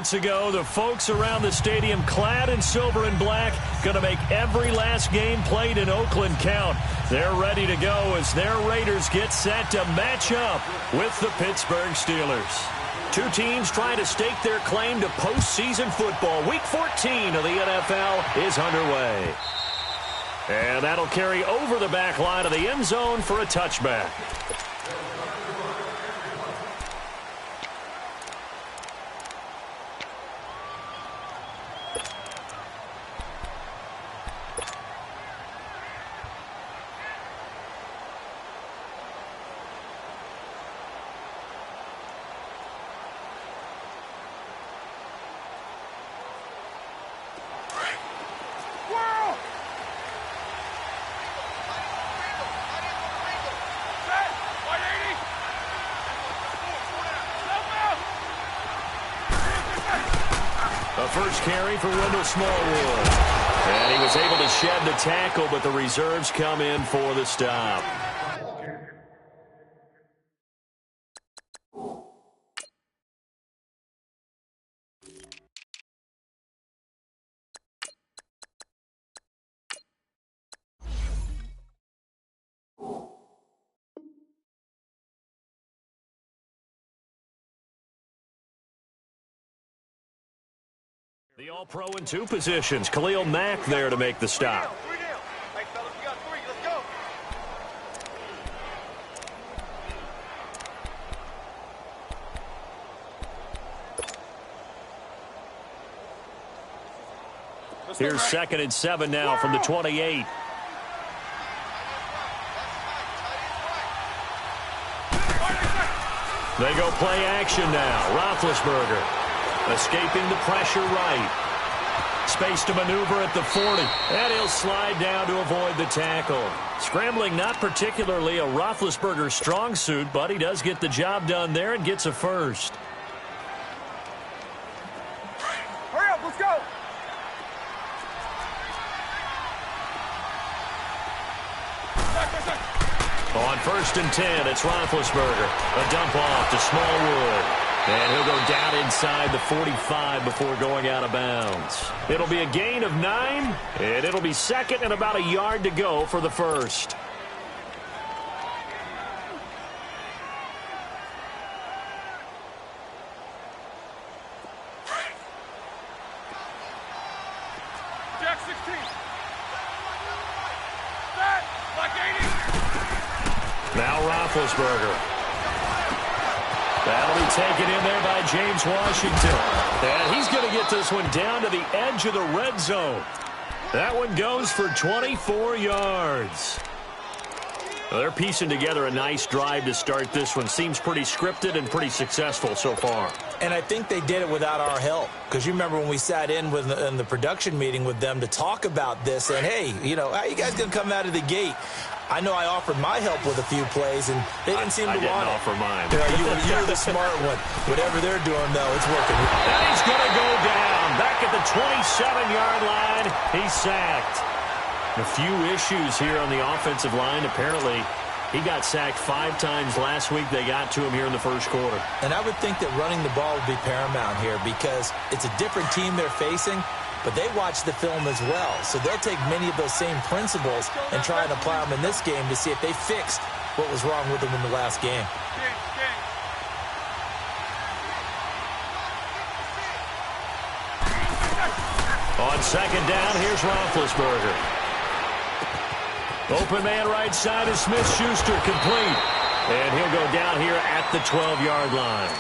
minutes ago, the folks around the stadium clad in silver and black going to make every last game played in Oakland count. They're ready to go as their Raiders get set to match up with the Pittsburgh Steelers. Two teams trying to stake their claim to postseason football. Week 14 of the NFL is underway. And that'll carry over the back line of the end zone for a touchback. First carry for Wendell Smallwood. And he was able to shed the tackle, but the reserves come in for the stop. The All-Pro in two positions. Khalil Mack there to make the stop. Here's 2nd and 7 now from the 28. They go play action now. Roethlisberger. Escaping the pressure right. Space to maneuver at the 40. And he'll slide down to avoid the tackle. Scrambling not particularly a Roethlisberger strong suit, but he does get the job done there and gets a first. Hurry up, let's go. On 1st and 10, it's Roethlisberger. A dump off to Smallwood. And he'll go down inside the 45 before going out of bounds. It'll be a gain of 9, and it'll be 2nd and about a yard to go for the first. Jack 16. Set, like 80. Now Roethlisberger. That'll be taken in there by James Washington. And he's going to get this one down to the edge of the red zone. That one goes for 24 yards. Well, they're piecing together a nice drive to start this one. Seems pretty scripted and pretty successful so far. And I think they did it without our help. Because you remember when we sat in the production meeting with them to talk about this. And, hey, you know, how you guys going to come out of the gate? I know I offered my help with a few plays, and they didn't seem to want it. I didn't offer mine. You're the smart one. Whatever they're doing, though, it's working. And he's going to go down. Back at the 27-yard line, he's sacked. A few issues here on the offensive line. Apparently, he got sacked 5 times last week. They got to him here in the first quarter. And I would think that running the ball would be paramount here because it's a different team they're facing. But they watch the film as well, so they'll take many of those same principles and try and apply them in this game to see if they fixed what was wrong with them in the last game. On 2nd down, here's Roethlisberger. Open man right side is Smith-Schuster, complete. And he'll go down here at the 12-yard line.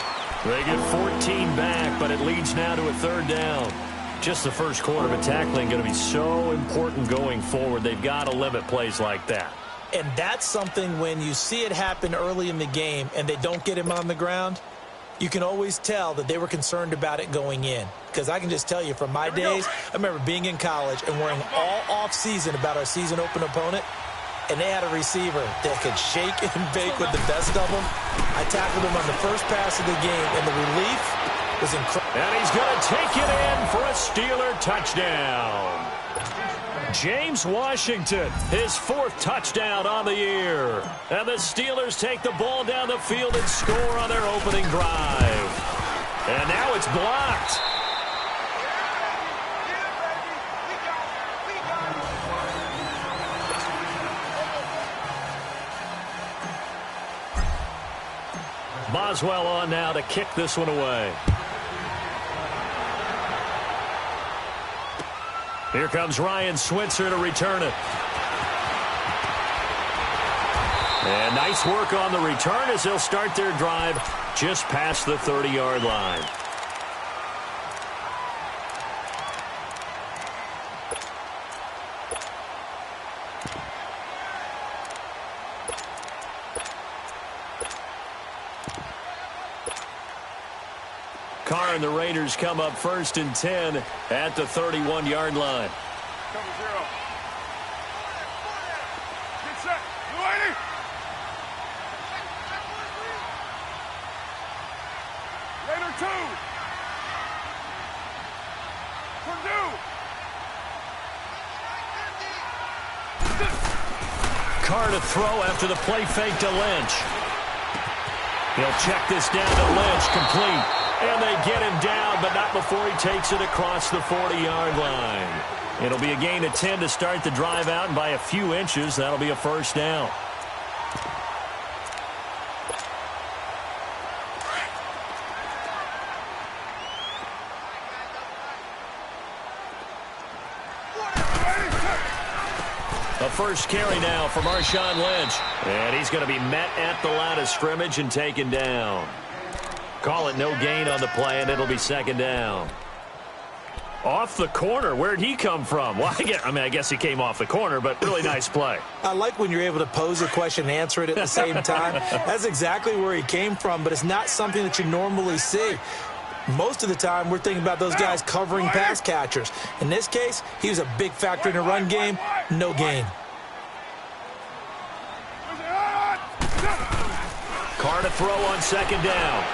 They get 14 back, but it leads now to a 3rd down. Just the first quarter, but tackling going to be so important going forward. They've got to limit plays like that. And that's something when you see it happen early in the game and they don't get him on the ground, you can always tell that they were concerned about it going in. Because I can just tell you from my days, I remember being in college and worrying all off-season about our season open opponent, and they had a receiver that could shake and bake with the best of them. I tackled him on the first pass of the game, and the relief was incredible. And he's going to take it in for a Steeler touchdown. James Washington, his 4th touchdown on the year. And the Steelers take the ball down the field and score on their opening drive. And now it's blocked. Boswell on now to kick this one away. Here comes Ryan Switzer to return it. And nice work on the return as they'll start their drive just past the 30-yard line. Carr and the Raiders come up 1st and 10 at the 31-yard line. Cover 0. Get set. Blue 80. Raider 2. Purdue. Carr to throw after the play fake to Lynch. He'll check this down to Lynch, complete. And they get him down, but not before he takes it across the 40-yard line. It'll be a gain of 10 to start the drive out, and by a few inches, that'll be a first down. A first carry now for Marshawn Lynch. And he's going to be met at the line of scrimmage and taken down. Call it no gain on the play, and it'll be 2nd down. Off the corner. Where'd he come from? Well, I guess he came off the corner, but really nice play. I like when you're able to pose a question and answer it at the same time. That's exactly where he came from, but it's not something that you normally see. Most of the time, we're thinking about those guys covering pass catchers. In this case, he was a big factor in the run game. No gain. Carr to throw on 2nd down.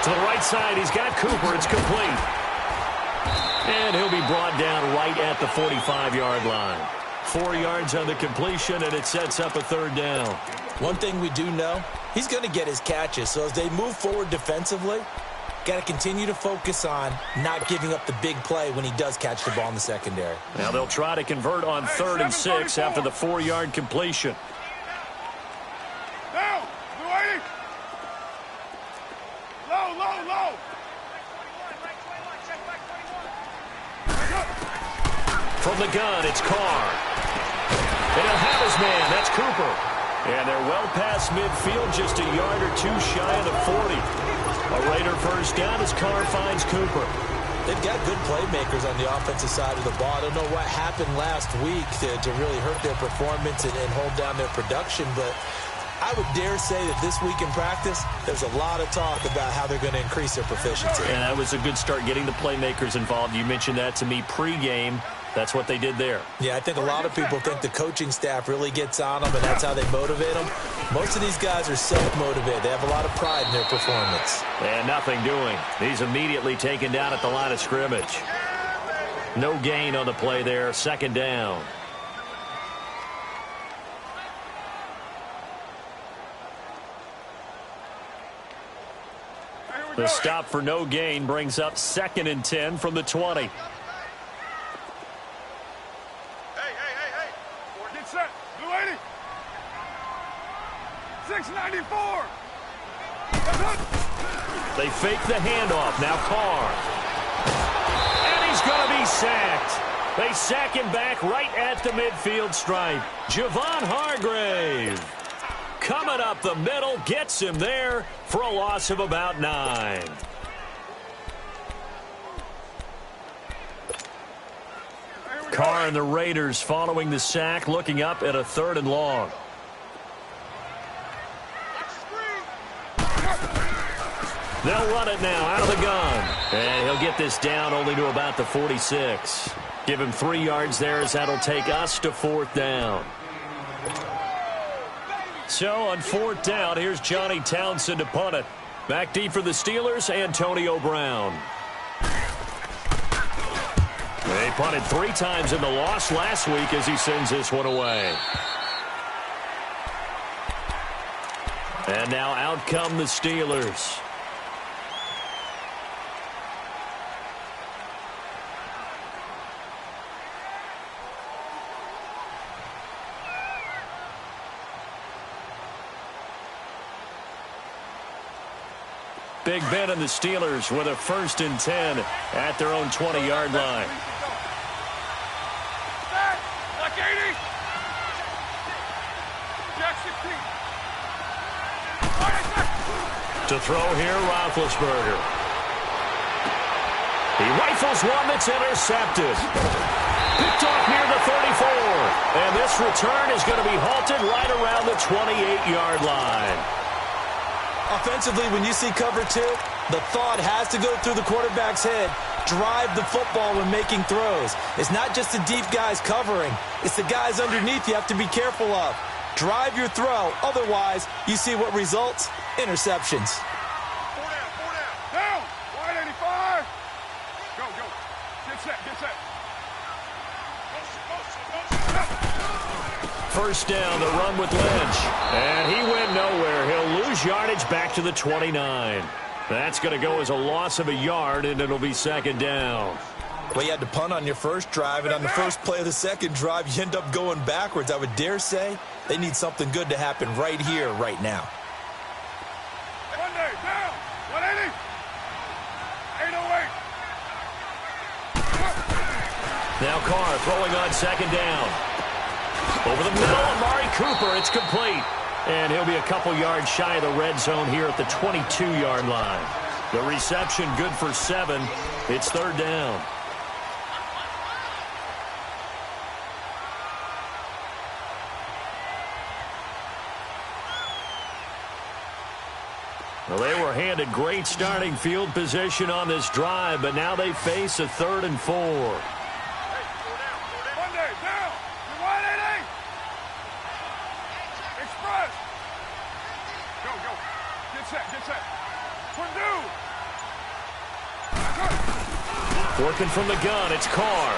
To the right side, he's got Cooper. It's complete. And he'll be brought down right at the 45-yard line. 4 yards on the completion, and it sets up a 3rd down. One thing we do know, he's going to get his catches. So as they move forward defensively, got to continue to focus on not giving up the big play when he does catch the ball in the secondary. Now they'll try to convert on 3rd and 6 after the 4-yard completion. Down. Blue 80. Low, low, low. From the gun, it's Carr. And he'll have his man. That's Cooper. And they're well past midfield, just a yard or 2 shy of the 40. A Raider first down as Carr finds Cooper. They've got good playmakers on the offensive side of the ball. I don't know what happened last week to really hurt their performance and hold down their production, but I would dare say that this week in practice, there's a lot of talk about how they're going to increase their proficiency. And that was a good start, getting the playmakers involved. You mentioned that to me pregame. That's what they did there. Yeah, I think a lot of people think the coaching staff really gets on them, and that's how they motivate them. Most of these guys are self-motivated. They have a lot of pride in their performance. And nothing doing. He's immediately taken down at the line of scrimmage. No gain on the play there. 2nd down. The stop for no gain brings up 2nd and 10 from the 20. Get set. Blue 80. 694. They fake the handoff. Now Carr. And he's going to be sacked. They sack him back right at the midfield stripe. Javon Hargrave coming up the middle, gets him there for a loss of about 9. Carr and the Raiders following the sack, looking up at a 3rd and long. They'll run it now out of the gun. And he'll get this down only to about the 46. Give him 3 yards there as that'll take us to 4th down. So on 4th down, here's Johnny Townsend to punt it. Back deep for the Steelers, Antonio Brown. They punted 3 times in the loss last week as he sends this one away. And now out come the Steelers. Big Ben and the Steelers with a 1st and 10 at their own 20-yard line. Like 80. Jack 16. To throw here, Roethlisberger. He rifles one that's intercepted. Picked off near the 34. And this return is going to be halted right around the 28-yard line. Offensively, when you see cover 2, the thought has to go through the quarterback's head. Drive the football when making throws. It's not just the deep guys covering. It's the guys underneath you have to be careful of. Drive your throw. Otherwise, you see what results? Interceptions. 4 down. Down. Wide 85. Go. Get set. First down, the run with Lynch. And he went nowhere. He'll lose yardage back to the 29. That's going to go as a loss of a yard, and it'll be 2nd down. Well, you had to punt on your first drive, and on the first play of the second drive, you end up going backwards. I would dare say they need something good to happen right here, right now. Monday, down. 180. 808. Now Carr throwing on 2nd down. Over the middle, Amari Cooper, it's complete. And he'll be a couple yards shy of the red zone here at the 22-yard line. The reception good for 7. It's 3rd down. Well, they were handed great starting field position on this drive, but now they face a 3rd and 4. Working from the gun, it's Carr.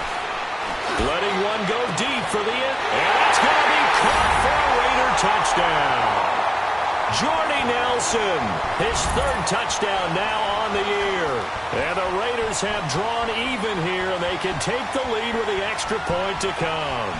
Letting one go deep for the end. And it's going to be caught for a Raider touchdown. Jordy Nelson, his 3rd touchdown now on the year. And the Raiders have drawn even here, and they can take the lead with the extra point to come.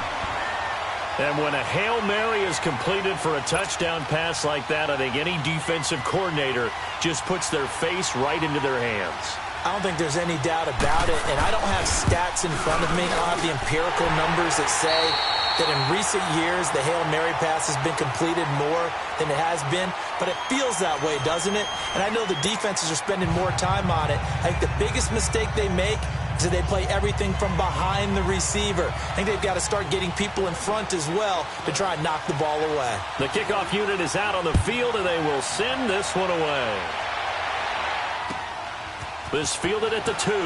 And when a Hail Mary is completed for a touchdown pass like that, I think any defensive coordinator just puts their face right into their hands. I don't think there's any doubt about it, and I don't have stats in front of me. I don't have the empirical numbers that say that in recent years the Hail Mary pass has been completed more than it has been, but it feels that way, doesn't it? And I know the defenses are spending more time on it. I think the biggest mistake they make is that they play everything from behind the receiver. I think they've got to start getting people in front as well to try and knock the ball away. The kickoff unit is out on the field, and they will send this one away. This fielded at the 2. And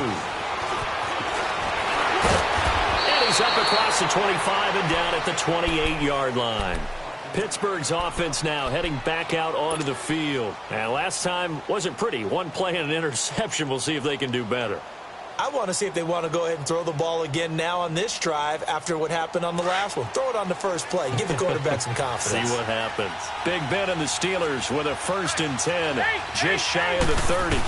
he's up across the 25 and down at the 28-yard line. Pittsburgh's offense now heading back out onto the field. And last time wasn't pretty. One play and an interception. We'll see if they can do better. I want to see if they want to go ahead and throw the ball again now on this drive after what happened on the last one. Throw it on the first play. Give the quarterback some confidence. See what happens. Big Ben and the Steelers with a 1st and 10, just shy of the 30.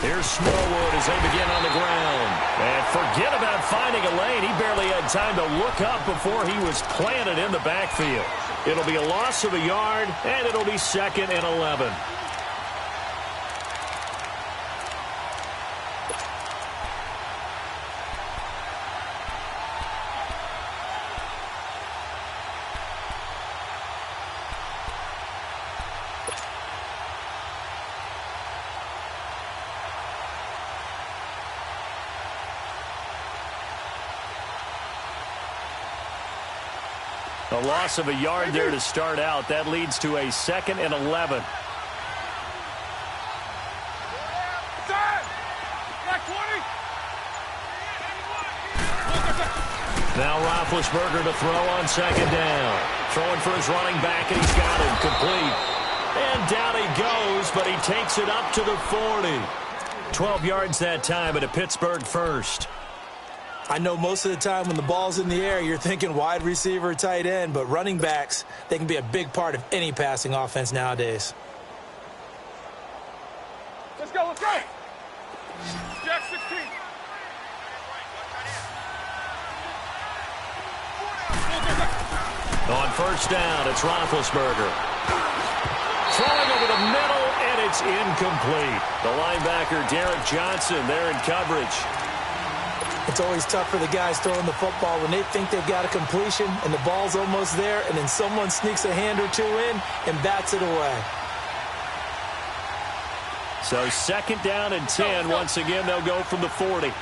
Here's Smallwood as they begin on the ground. And forget about finding a lane. He barely had time to look up before he was planted in the backfield. It'll be a loss of a yard, and it'll be 2nd and 11. A loss of a yard there to start out. That leads to a 2nd and 11. Now Roethlisberger to throw on 2nd down. Throwing for his running back, and he's got him complete. And down he goes, but he takes it up to the 40. 12 yards that time, and a Pittsburgh first. I know most of the time when the ball's in the air, you're thinking wide receiver, tight end, but running backs, they can be a big part of any passing offense nowadays. Let's go. Jack 16. On 1st down, it's Roethlisberger. Throwing over the middle, and and it's incomplete. The linebacker, Derek Johnson, there in coverage. It's always tough for the guys throwing the football when they think they've got a completion and the ball's almost there, and then someone sneaks a hand or two in and bats it away. So 2nd down and 10. Once again, they'll go from the 40.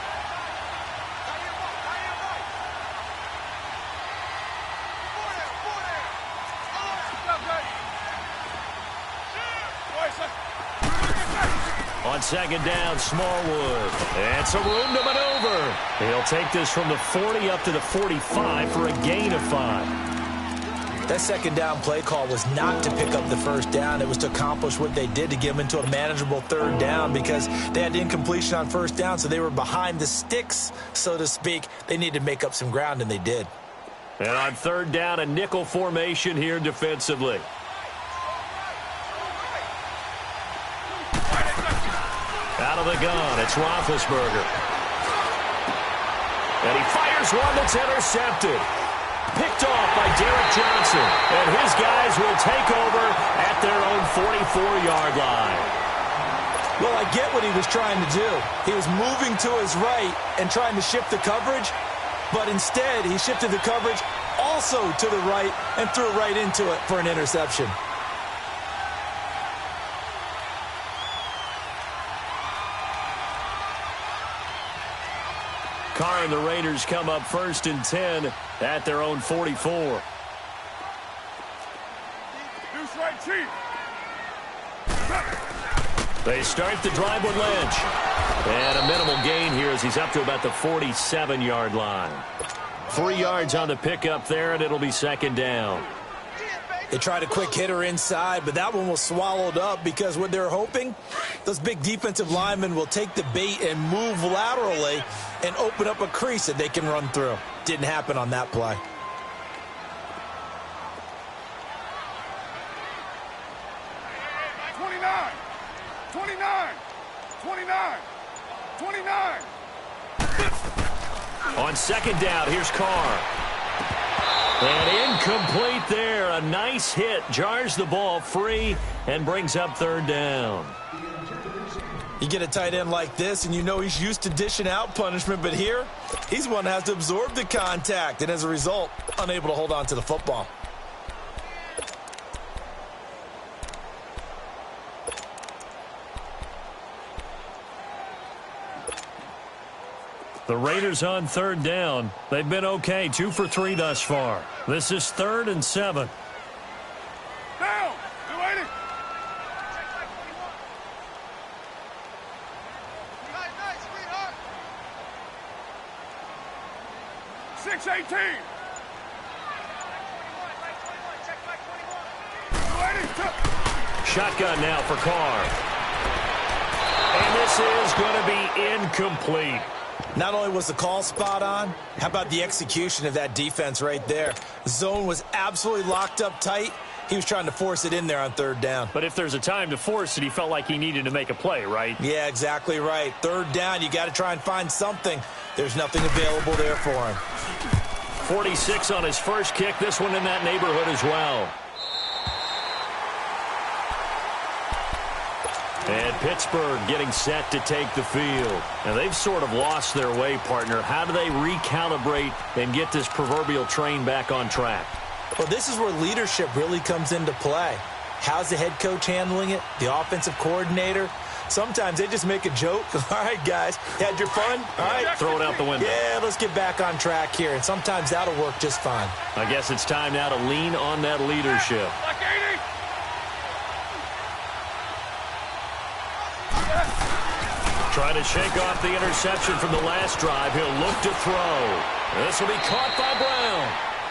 On 2nd down, Smallwood. And some room to maneuver. He'll take this from the 40 up to the 45 for a gain of 5. That 2nd down play call was not to pick up the 1st down. It was to accomplish what they did to get them into a manageable 3rd down because they had incompletion on 1st down, so they were behind the sticks, so to speak. They needed to make up some ground, and they did. And on 3rd down, a nickel formation here defensively. Out of the gun, it's Roethlisberger. And he fires one that's intercepted. Picked off by Derek Johnson. And his guys will take over at their own 44-yard line. Well, I get what he was trying to do. He was moving to his right and trying to shift the coverage, but instead he shifted the coverage also to the right and threw right into it for an interception. Carr and the Raiders come up 1st and 10 at their own 44. Deuce right, Chief. They start the drive with Lynch. And a minimal gain here as he's up to about the 47-yard line. 3 yards on the pickup there, and it'll be 2nd down. They tried a quick hitter inside, but that one was swallowed up because what they're hoping, those big defensive linemen will take the bait and move laterally and open up a crease that they can run through. Didn't happen on that play. On 2nd down, here's Carr. And incomplete there. A nice hit. Jars the ball free and brings up 3rd down. You get a tight end like this, and you know he's used to dishing out punishment, but here, he's one that has to absorb the contact, and as a result, unable to hold on to the football. The Raiders on 3rd down. They've been okay, 2 for 3 thus far. This is 3rd and 7. Down! 280! 618! 280! Shotgun now for Carr. And this is going to be incomplete. Not only was the call spot on, how about the execution of that defense right there? The zone was absolutely locked up tight. He was trying to force it in there on 3rd down. But if there's a time to force it, he felt like he needed to make a play, right? Yeah, exactly right. 3rd down, you got to try and find something. There's nothing available there for him. 46 on his first kick. This one in that neighborhood as well. And Pittsburgh getting set to take the field. And they've sort of lost their way, partner. How do they recalibrate and get this proverbial train back on track? Well, this is where leadership really comes into play. How's the head coach handling it? The offensive coordinator? Sometimes they just make a joke. All right, guys, had your fun? All right. Throw it out the window. Yeah, let's get back on track here. And sometimes that'll work just fine. I guess it's time now to lean on that leadership. Like 80! Trying to shake off the interception from the last drive. He'll look to throw. This will be caught by Brown.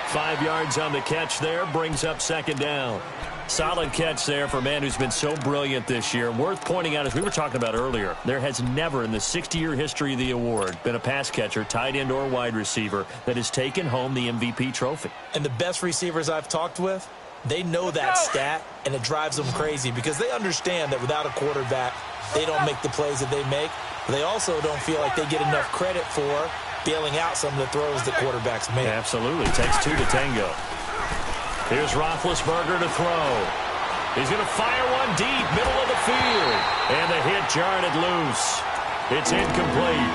5 yards on the catch there. Brings up 2nd down. Solid catch there for a man who's been so brilliant this year. Worth pointing out, as we were talking about earlier, there has never in the 60-year history of the award been a pass catcher, tight end or wide receiver that has taken home the MVP trophy. And the best receivers I've talked with, they know that stat, and it drives them crazy because they understand that without a quarterback, they don't make the plays that they make. They also don't feel like they get enough credit for bailing out some of the throws that quarterbacks make. Absolutely. Takes 2 to tango. Here's Roethlisberger to throw. He's going to fire one deep, middle of the field. And the hit jarred it loose. It's incomplete.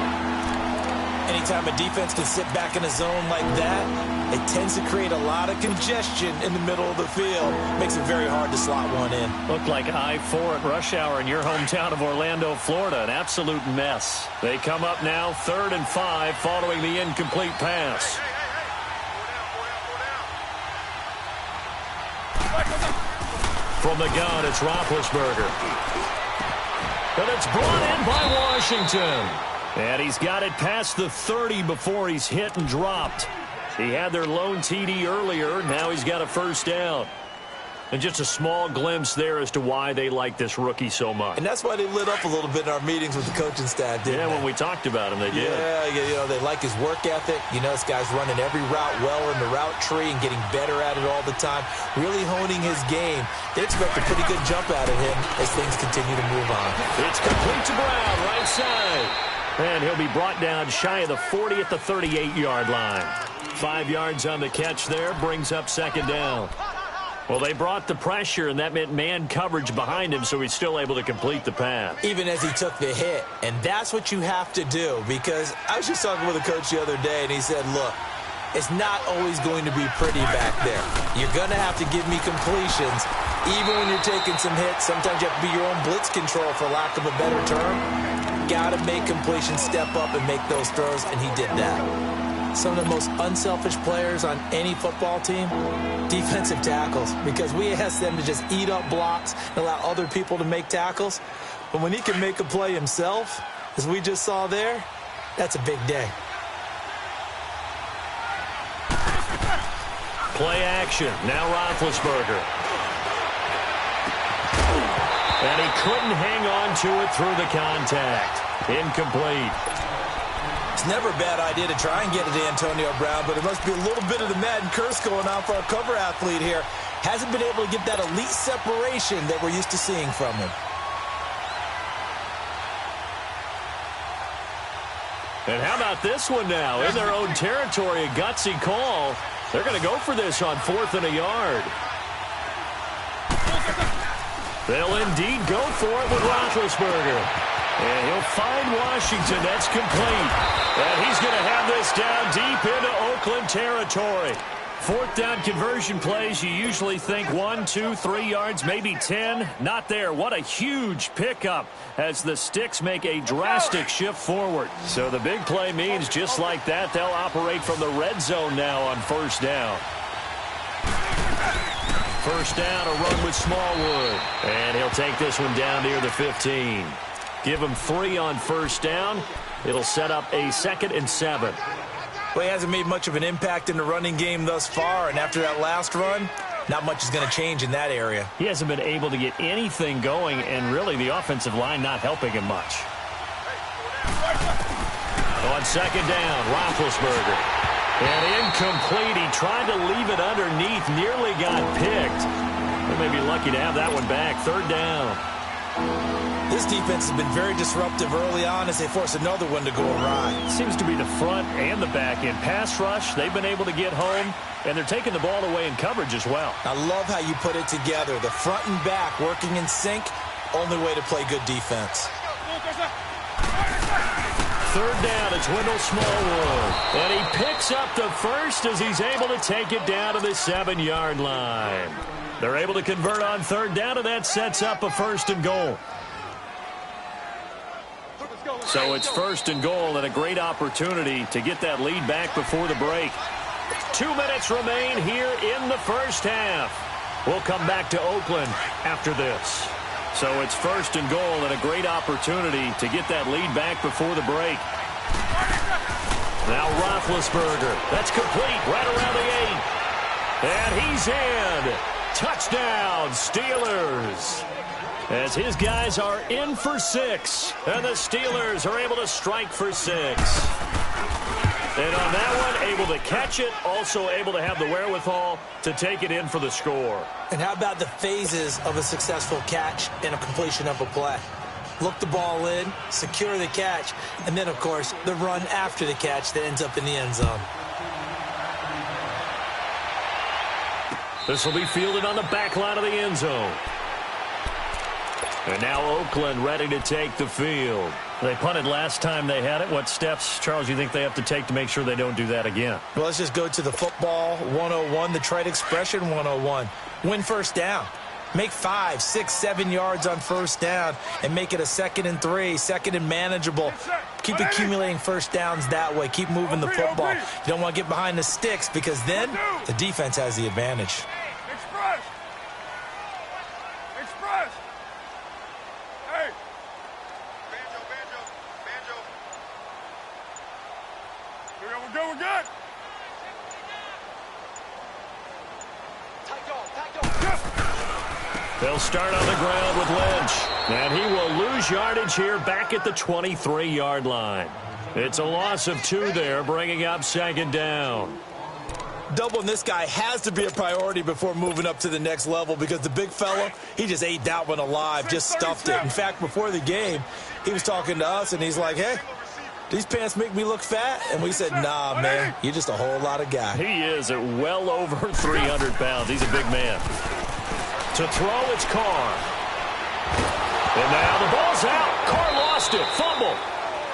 Anytime a defense can sit back in a zone like that, it tends to create a lot of congestion in the middle of the field. Makes it very hard to slot one in. Looked like I-4 at rush hour in your hometown of Orlando, Florida. An absolute mess. They come up now 3rd and 5 following the incomplete pass. From the gun, it's Roethlisberger. And it's brought in by Washington. And he's got it past the 30 before he's hit and dropped. He had their lone TD earlier. Now he's got a first down. And just a small glimpse there as to why they like this rookie so much. And that's why they lit up a little bit in our meetings with the coaching staff, didn't they? When we talked about him, they did. Yeah, they like his work ethic. This guy's running every route well in the route tree and getting better at it all the time, really honing his game. They expect a pretty good jump out of him as things continue to move on. It's complete to Brown, right side. And he'll be brought down shy of the 40 at the 38-yard line. 5 yards on the catch there, brings up second down. Well, they brought the pressure, and that meant man coverage behind him, so he's still able to complete the pass. Even as he took the hit. And that's what you have to do, because I was just talking with a coach the other day, and he said, look, it's not always going to be pretty back there. You're going to have to give me completions. Even when you're taking some hits, sometimes you have to be your own blitz control, for lack of a better term. Got to make completions, step up and make those throws, and he did that. Some of the most unselfish players on any football team, defensive tackles, because we ask them to just eat up blocks and allow other people to make tackles. But when he can make a play himself, as we just saw there, that's a big day. Play action. Now Roethlisberger. And he couldn't hang on to it through the contact. Incomplete. It's never a bad idea to try and get it to Antonio Brown, but it must be a little bit of the Madden curse going on for our cover athlete here. Hasn't been able to get that elite separation that we're used to seeing from him. And how about this one now? In their own territory, a gutsy call. They're going to go for this on 4th and a yard. They'll indeed go for it with Roethlisberger. And he'll find Washington. That's complete. And he's going to have this down deep into Oakland territory. 4th down conversion plays, you usually think 1, 2, 3 yards, maybe 10. Not there. What a huge pickup as the Sticks make a drastic shift forward. So the big play means just like that, they'll operate from the red zone now on 1st down. 1st down, a run with Smallwood. And he'll take this one down near the 15. Give him 3 on 1st down. It'll set up a 2nd and 7. Well, he hasn't made much of an impact in the running game thus far, and after that last run, not much is going to change in that area. He hasn't been able to get anything going, and really the offensive line not helping him much. On 2nd down, Roethlisberger. And incomplete. He tried to leave it underneath, nearly got picked. They may be lucky to have that one back. 3rd down. This defense has been very disruptive early on as they force another one to go awry. Seems to be the front and the back end. Pass rush, they've been able to get home, and they're taking the ball away in coverage as well. I love how you put it together. The front and back working in sync, only way to play good defense. 3rd down, it's Wendell Smallwood. And he picks up the first as he's able to take it down to the 7-yard line. They're able to convert on 3rd down, and that sets up a 1st and goal. So it's 1st and goal and a great opportunity to get that lead back before the break. 2 minutes remain here in the 1st half. We'll come back to Oakland after this. So it's 1st and goal and a great opportunity to get that lead back before the break. Now Roethlisberger. That's complete right around the 8. And he's in. Touchdown, Steelers. As his guys are in for 6. And the Steelers are able to strike for 6. And on that one, able to catch it, also able to have the wherewithal to take it in for the score. And how about the phases of a successful catch and a completion of a play? Look the ball in, secure the catch, and then, of course, the run after the catch that ends up in the end zone. This will be fielded on the back line of the end zone. And now Oakland ready to take the field. They punted last time they had it. What steps, Charles, you think they have to take to make sure they don't do that again? Well, let's just go to the football 101, the trade expression 101. Win first down. Make 5, 6, 7 yards on first down and make it a 2nd and 3, 2nd and manageable. Keep accumulating first downs that way. Keep moving the football. You don't want to get behind the sticks because then the defense has the advantage. Express. Express. Hey. Banjo. Here we go, we're good. They'll start on the ground with Lynch. And he will lose yardage here back at the 23-yard line. It's a loss of 2 there, bringing up 2nd down. Doubling this guy has to be a priority before moving up to the next level because the big fella, he just ate that one alive, just stuffed it. In fact, before the game, he was talking to us, and he's like, hey, these pants make me look fat? And we said, nah, man, you're just a whole lot of guy. He is at well over 300 pounds. He's a big man. To throw, it's Carr. And now the ball's out. Carr lost it. Fumble.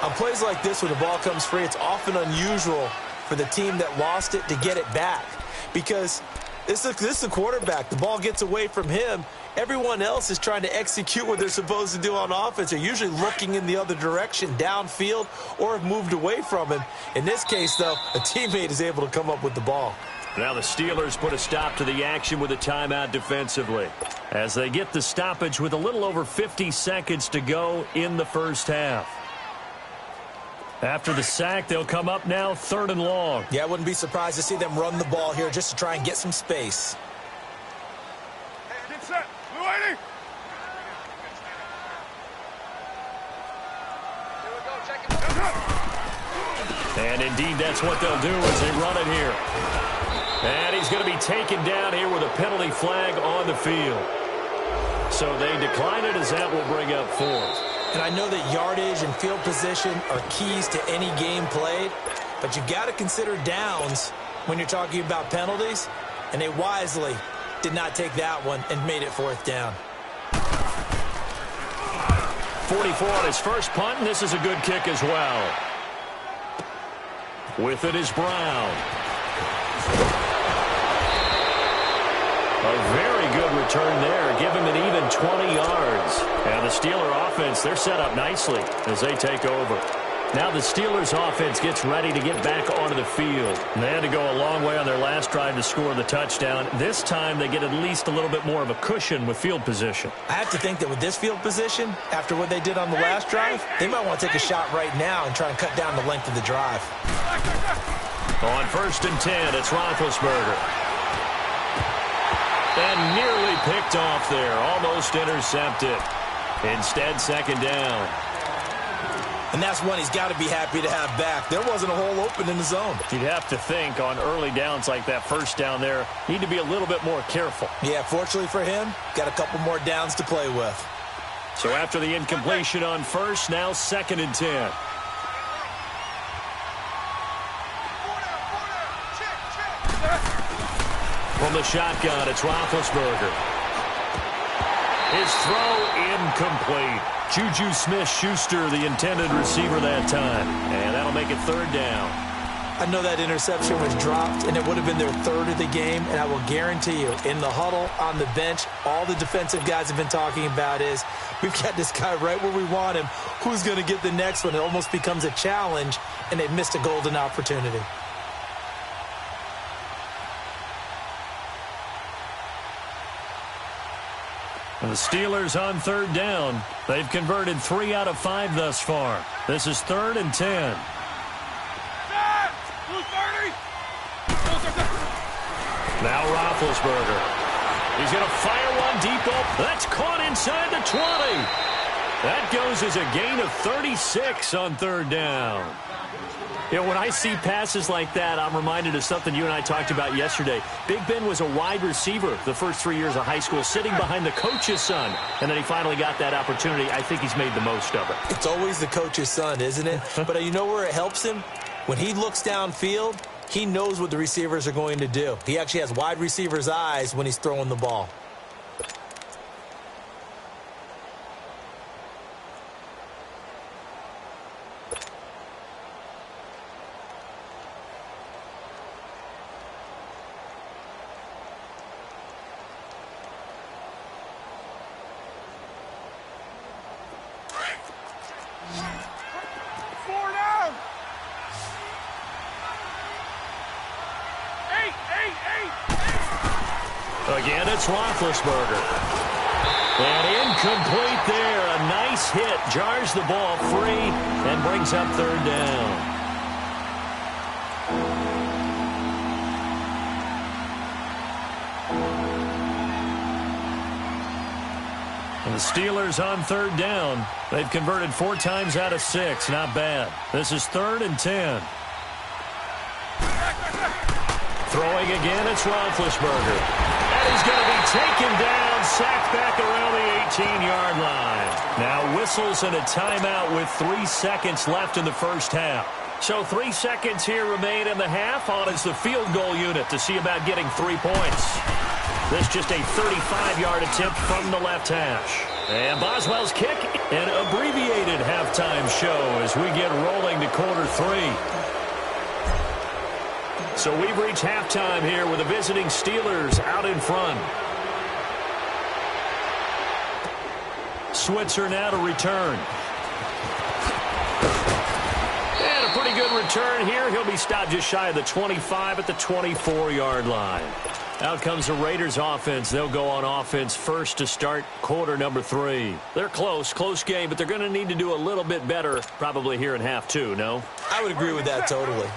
On plays like this, when the ball comes free, it's often unusual for the team that lost it to get it back because this is the quarterback. The ball gets away from him. Everyone else is trying to execute what they're supposed to do on offense. They're usually looking in the other direction, downfield, or have moved away from him. In this case, though, a teammate is able to come up with the ball. Now the Steelers put a stop to the action with a timeout defensively as they get the stoppage with a little over 50 seconds to go in the first half. After the sack, they'll come up now 3rd and long. Yeah, I wouldn't be surprised to see them run the ball here just to try and get some space. Get set. Blue 80. And indeed, that's what they'll do as they run it here. And he's going to be taken down here with a penalty flag on the field. So they decline it as that will bring up 4th. And I know that yardage and field position are keys to any game played, but you got to consider downs when you're talking about penalties, and they wisely did not take that one and made it 4th down. 44 on his first punt, and this is a good kick as well. With it is Brown. A very good return there. Give him an even 20 yards. And the Steeler offense, they're set up nicely as they take over. Now the Steelers offense gets ready to get back onto the field. And they had to go a long way on their last drive to score the touchdown. This time they get at least a little bit more of a cushion with field position. I have to think that with this field position, after what they did on the last drive, they might want to take a shot right now and try and cut down the length of the drive. On 1st and 10, it's Roethlisberger. And nearly picked off there. Almost intercepted. Instead, 2nd down. And that's one he's got to be happy to have back. There wasn't a hole open in the zone. You'd have to think on early downs like that first down there, need to be a little bit more careful. Yeah, fortunately for him, got a couple more downs to play with. So after the incompletion on 1st, now 2nd and 10. From the shotgun, it's Roethlisberger. His throw incomplete. Juju Smith-Schuster, the intended receiver that time. And that'll make it 3rd down. I know that interception was dropped, and it would have been their 3rd of the game. And I will guarantee you, in the huddle, on the bench, all the defensive guys have been talking about is, we've got this guy right where we want him. Who's going to get the next one? It almost becomes a challenge, and they've missed a golden opportunity. And the Steelers on 3rd down. They've converted 3 out of 5 thus far. This is 3rd and 10. Now Roethlisberger. He's going to fire one deep up. That's caught inside the 20. That goes as a gain of 36 on 3rd down. You know, when I see passes like that, I'm reminded of something you and I talked about yesterday. Big Ben was a wide receiver the first 3 years of high school, sitting behind the coach's son. And then he finally got that opportunity. I think he's made the most of it. It's always the coach's son, isn't it? But you know where it helps him? When he looks downfield, he knows what the receivers are going to do. He actually has wide receivers' eyes when he's throwing the ball. Again, it's Roethlisberger. And incomplete there. A nice hit. Jars the ball free and brings up third down. And the Steelers on third down. They've converted 4 times out of 6. Not bad. This is 3rd and 10. Throwing again, it's Roethlisberger. And he's going to be taken down, sacked back around the 18-yard line. Now whistles and a timeout with 3 seconds left in the first half. So 3 seconds here remain in the half. On is the field goal unit to see about getting 3 points. This just a 35-yard attempt from the left hash. And Boswell's kick, an abbreviated halftime show as we get rolling to quarter 3. So we've reached halftime here with the visiting Steelers out in front. Switzer now to return. And a pretty good return here. He'll be stopped just shy of the 25 at the 24-yard line. Out comes the Raiders offense. They'll go on offense first to start quarter number 3. They're close game, but they're going to need to do a little bit better probably here in half 2, no? I would agree with that totally.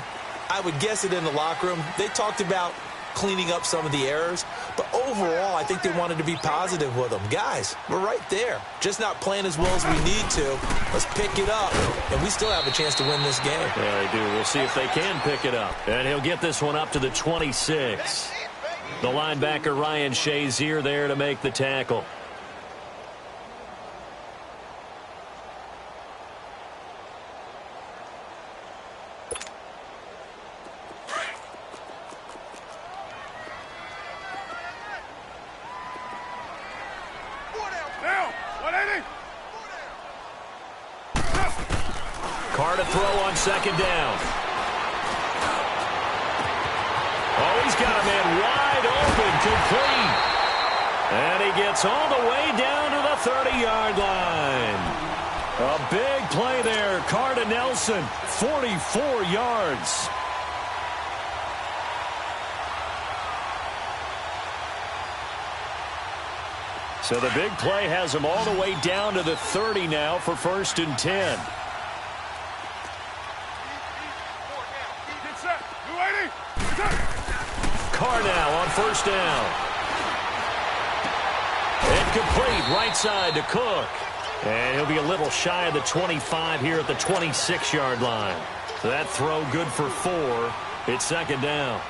I would guess it in the locker room. They talked about cleaning up some of the errors, but overall, I think they wanted to be positive with them. Guys, we're right there. Just not playing as well as we need to. Let's pick it up, and we still have a chance to win this game. Yeah, they do. We'll see if they can pick it up. And he'll get this one up to the 26. The linebacker, Ryan Shazier, there to make the tackle. Carr to throw on second down. Oh, he's got a man wide open, complete. And he gets all the way down to the 30-yard line. A big play there. Carr to Nelson, 44 yards. So the big play has him all the way down to the 30 now for 1st and 10. Carr now on 1st down. Incomplete, right side to Cook. And he'll be a little shy of the 25 here at the 26-yard line. So that throw good for 4. It's 2nd down.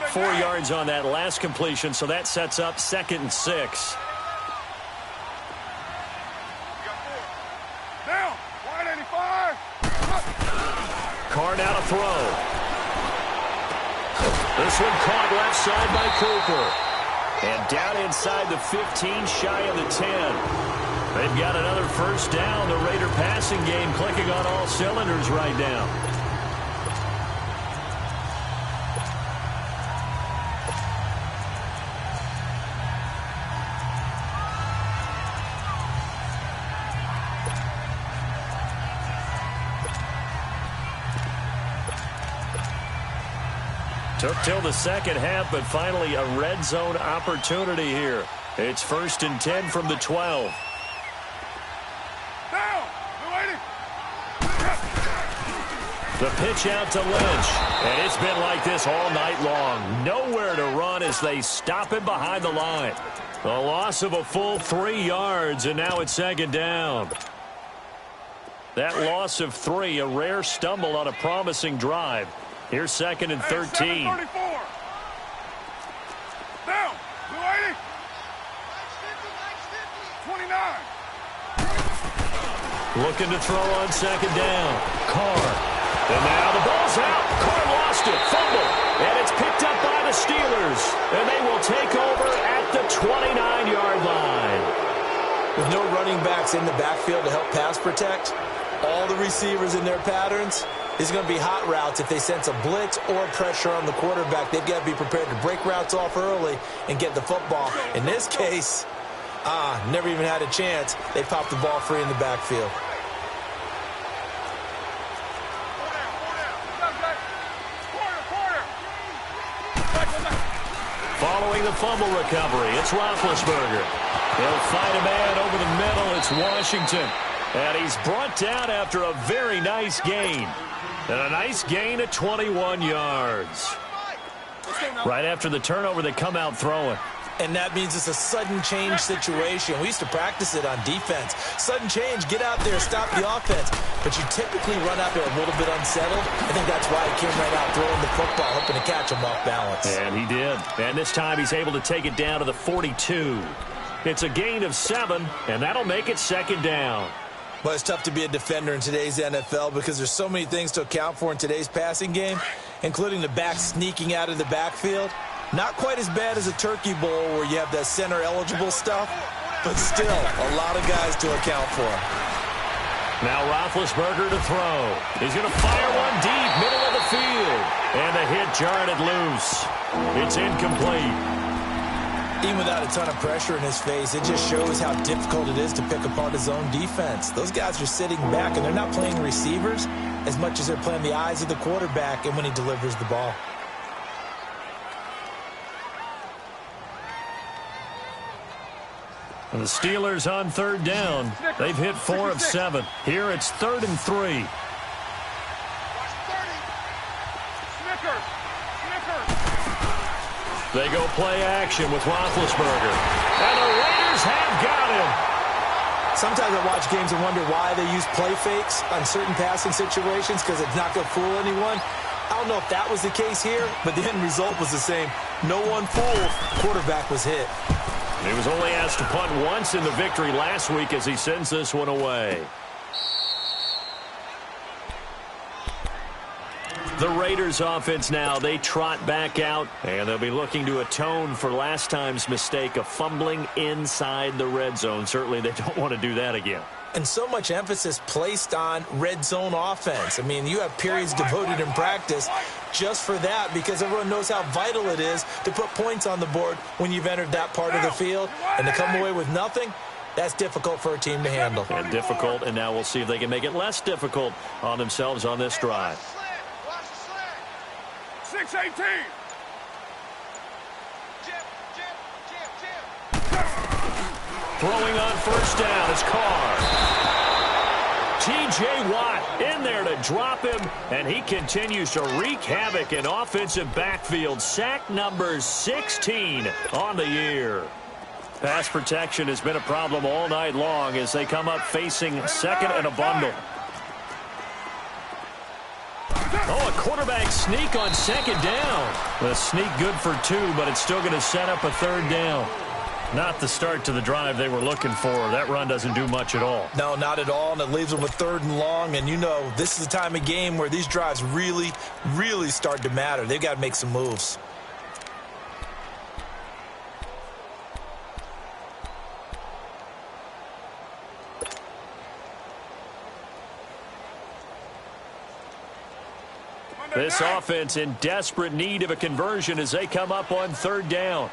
4 yards on that last completion, so that sets up 2nd and 6. Down, 185. Carr now to throw. This one caught left side by Cooper. And down inside the 15, shy of the 10. They've got another 1st down. The Raider passing game clicking on all cylinders right now. Took till the second half, but finally a red zone opportunity here. It's 1st and 10 from the 12. Down, The pitch out to Lynch. And it's been like this all night long. Nowhere to run as they stop him behind the line. A loss of a full 3 yards, and now it's 2nd down. That loss of 3, a rare stumble on a promising drive. Here's 2nd and 13. Down, 280. 29. Looking to throw on 2nd down. Carr. And now the ball's out. Carr lost it. Fumble. And it's picked up by the Steelers. And they will take over at the 29-yard line. With no running backs in the backfield to help pass protect, all the receivers in their patterns, it's going to be hot routes if they sense a blitz or pressure on the quarterback. They've got to be prepared to break routes off early and get the football. In this case, never even had a chance. They popped the ball free in the backfield. following the fumble recovery. It's Roethlisberger. He'll find a man over the middle. It's Washington. And he's brought down after a very nice gain. And a nice gain of 21 yards. Right after the turnover, they come out throwing. And that means it's a sudden change situation. We used to practice it on defense. Sudden change, get out there, stop the offense. But you typically run out there a little bit unsettled. I think that's why he came right out throwing the football, hoping to catch him off balance. And he did. And this time he's able to take it down to the 42. It's a gain of 7, and that'll make it second down. Well, it's tough to be a defender in today's NFL because there's so many things to account for in today's passing game, including the back sneaking out of the backfield. Not quite as bad as a turkey bowl where you have that center-eligible stuff, but still a lot of guys to account for. Now Roethlisberger to throw. He's going to fire one deep, middle of the field. And the hit jarred it loose. It's incomplete. Even without a ton of pressure in his face, it just shows how difficult it is to pick apart his own defense. Those guys are sitting back, and they're not playing receivers as much as they're playing the eyes of the quarterback and when he delivers the ball. And the Steelers on third down. They've hit 4 of 7. Here it's 3rd and 3. They go play action with Roethlisberger. And the Raiders have got him. Sometimes I watch games and wonder why they use play fakes on certain passing situations because it's not going to fool anyone. I don't know if that was the case here, but the end result was the same. No one fooled. Quarterback was hit. He was only asked to punt once in the victory last week as he sends this one away. The Raiders offense now, they trot back out, and they'll be looking to atone for last time's mistake of fumbling inside the red zone. Certainly they don't want to do that again. And so much emphasis placed on red zone offense. I mean, you have periods devoted in practice just for that because everyone knows how vital it is to put points on the board when you've entered that part of the field. And to come away with nothing, that's difficult for a team to handle. And difficult, and now we'll see if they can make it less difficult on themselves on this drive. 6-18. Throwing on first down is Carr. T.J. Watt in there to drop him, and he continues to wreak havoc in offensive backfield. Sack number 16 on the year. Pass protection has been a problem all night long as they come up facing second and a bundle. Oh, a quarterback sneak on second down. The sneak good for 2, but it's still going to set up a third down. Not the start to the drive they were looking for. That run doesn't do much at all. No, not at all, and it leaves them with 3rd and long. And you know, this is the time of game where these drives really, really start to matter. They've got to make some moves. This offense in desperate need of a conversion as they come up on 3rd down.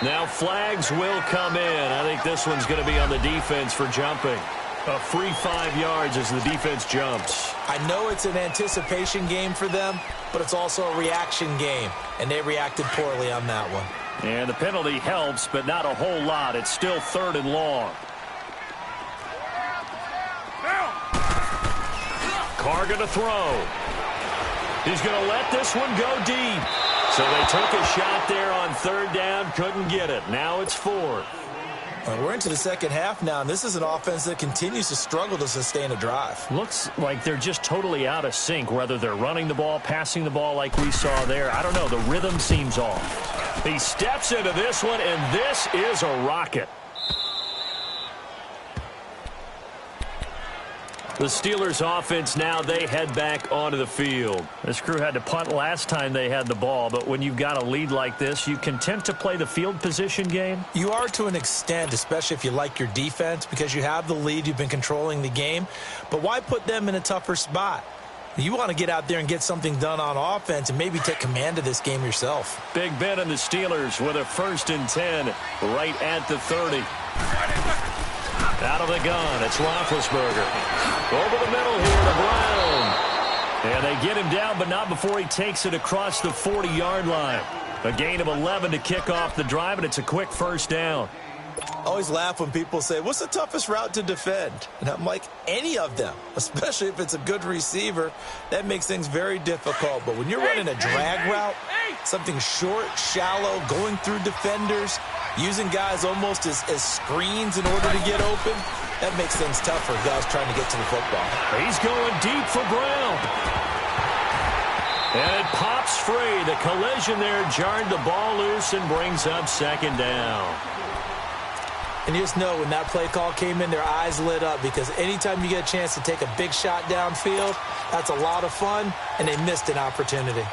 Now flags will come in. I think this one's going to be on the defense for jumping. A free 5 yards as the defense jumps. I know it's an anticipation game for them, but it's also a reaction game, and they reacted poorly on that one. And the penalty helps, but not a whole lot. It's still 3rd and long. Carr going to throw. He's going to let this one go deep. So they took a shot there on 3rd down, couldn't get it. Now it's 4th. Well, we're into the second half now, and this is an offense that continues to struggle to sustain a drive. Looks like they're just totally out of sync, whether they're running the ball, passing the ball like we saw there. I don't know. The rhythm seems off. He steps into this one, and this is a rocket. The Steelers offense now, they head back onto the field. This crew had to punt last time they had the ball, but when you've got a lead like this, you content to play the field position game? You are to an extent, especially if you like your defense, because you have the lead, you've been controlling the game. But why put them in a tougher spot? You want to get out there and get something done on offense and maybe take command of this game yourself. Big Ben and the Steelers with a 1st and 10 right at the 30. Out of the gun, it's Roethlisberger. Over the middle here to Brown. And they get him down, but not before he takes it across the 40-yard line. A gain of 11 to kick off the drive, and it's a quick first down. I always laugh when people say, what's the toughest route to defend? And I'm like, any of them, especially if it's a good receiver. That makes things very difficult. But when you're running a drag route, something short, shallow, going through defenders, using guys almost as screens in order to get open, that makes things tough for guys trying to get to the football. He's going deep for Brown. And it pops free. The collision there jarred the ball loose and brings up second down. And you just know when that play call came in, their eyes lit up, because anytime you get a chance to take a big shot downfield, that's a lot of fun, and they missed an opportunity.